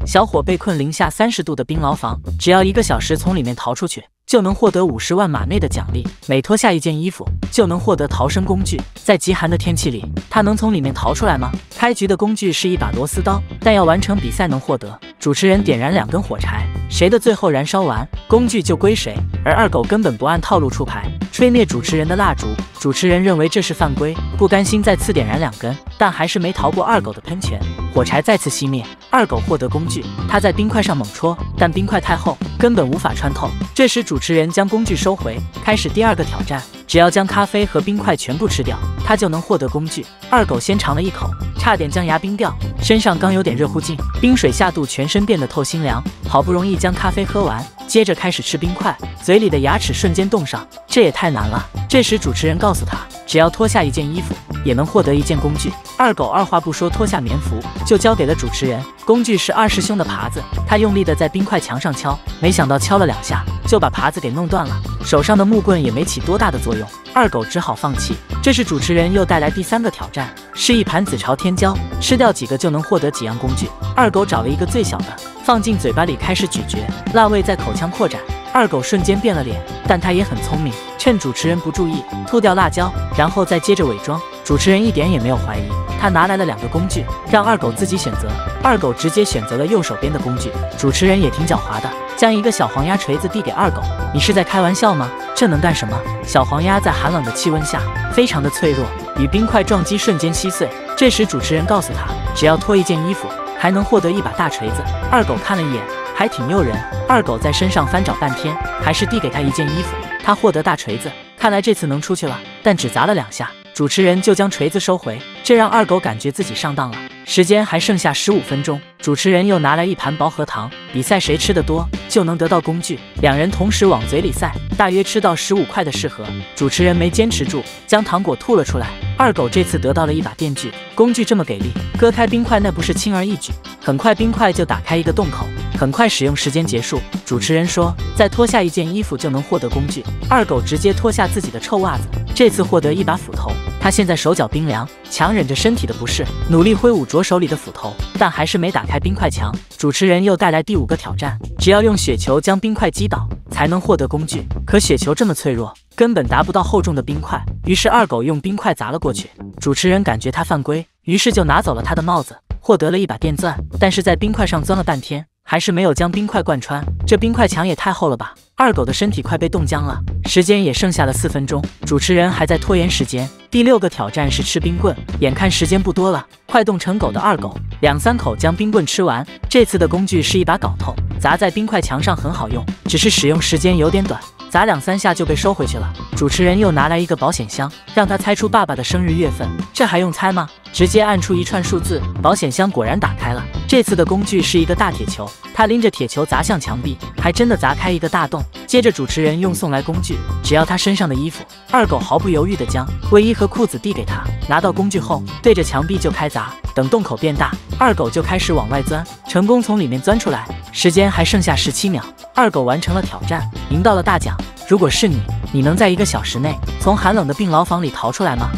小伙被困零下30度的冰牢房，只要1个小时从里面逃出去，就能获得50万马内的奖励。每脱下一件衣服，就能获得逃生工具。在极寒的天气里，他能从里面逃出来吗？开局的工具是一把螺丝刀，但要完成比赛能获得。主持人点燃2根火柴，谁的最后燃烧完，工具就归谁。而二狗根本不按套路出牌，吹灭主持人的蜡烛。主持人认为这是犯规，不甘心再次点燃2根，但还是没逃过二狗的喷泉。火柴再次熄灭，二狗获得工具。他在冰块上猛戳，但冰块太厚，根本无法穿透。这时主持人将工具收回，开始第2个挑战。只要将咖啡和冰块全部吃掉，他就能获得工具。二狗先尝了一口，差点将牙冰掉，身上刚有点热乎劲，冰水下肚，全身变得透心凉。好不容易将咖啡喝完，接着开始吃冰块，嘴里的牙齿瞬间冻上，这也太难了。这时主持人告诉他，只要脱下一件衣服，也能获得一件工具。二狗二话不说脱下棉服，就交给了主持人。工具是二师兄的耙子，他用力的在冰块墙上敲，没想到敲了2下，就把耙子给弄断了，手上的木棍也没起多大的作用。二狗只好放弃。这时主持人又带来第3个挑战，是一盘紫朝天椒，吃掉几个就能获得几样工具。二狗找了一个最小的，放进嘴巴里开始咀嚼，辣味在口腔扩展。二狗瞬间变了脸，但他也很聪明，趁主持人不注意吐掉辣椒，然后再接着伪装。主持人一点也没有怀疑，他拿来了2个工具，让二狗自己选择。二狗直接选择了右手边的工具。主持人也挺狡猾的，将一个小黄鸭锤子递给二狗。你是在开玩笑吗？这能干什么？小黄鸭在寒冷的气温下非常的脆弱，与冰块撞击瞬间稀碎。这时主持人告诉他，只要脱一件衣服，还能获得一把大锤子。二狗看了一眼，还挺诱人。二狗在身上翻找半天，还是递给他一件衣服。他获得大锤子，看来这次能出去了，但只砸了2下，主持人就将锤子收回，这让二狗感觉自己上当了。时间还剩下15分钟，主持人又拿来一盘薄荷糖，比赛谁吃得多就能得到工具。2人同时往嘴里塞，大约吃到15块的试盒。主持人没坚持住，将糖果吐了出来。二狗这次得到了一把电锯，工具这么给力，割开冰块那不是轻而易举。很快冰块就打开一个洞口，很快使用时间结束。主持人说，再脱下一件衣服就能获得工具。二狗直接脱下自己的臭袜子，这次获得一把斧头。他现在手脚冰凉，强忍着身体的不适，努力挥舞着手里的斧头，但还是没打开冰块墙。主持人又带来第5个挑战，只要用雪球将冰块击倒，才能获得工具。可雪球这么脆弱，根本达不到厚重的冰块，于是二狗用冰块砸了过去。主持人感觉他犯规，于是就拿走了他的帽子，获得了一把电钻，但是在冰块上钻了半天，还是没有将冰块贯穿。这冰块墙也太厚了吧！二狗的身体快被冻僵了，时间也剩下了4分钟，主持人还在拖延时间。第6个挑战是吃冰棍，眼看时间不多了，快冻成狗的二狗2、3口将冰棍吃完。这次的工具是一把镐头，砸在冰块墙上很好用，只是使用时间有点短，砸2、3下就被收回去了。主持人又拿来一个保险箱，让他猜出爸爸的生日月份，这还用猜吗？直接按出一串数字，保险箱果然打开了。这次的工具是一个大铁球，他拎着铁球砸向墙壁，还真的砸开一个大洞。接着主持人用送来工具，只要他身上的衣服。二狗毫不犹豫地将卫衣和裤子递给他，拿到工具后，对着墙壁就开砸。等洞口变大，二狗就开始往外钻，成功从里面钻出来。时间还剩下17秒，二狗完成了挑战，赢到了大奖。如果是你，你能在1个小时内从寒冷的病牢房里逃出来吗？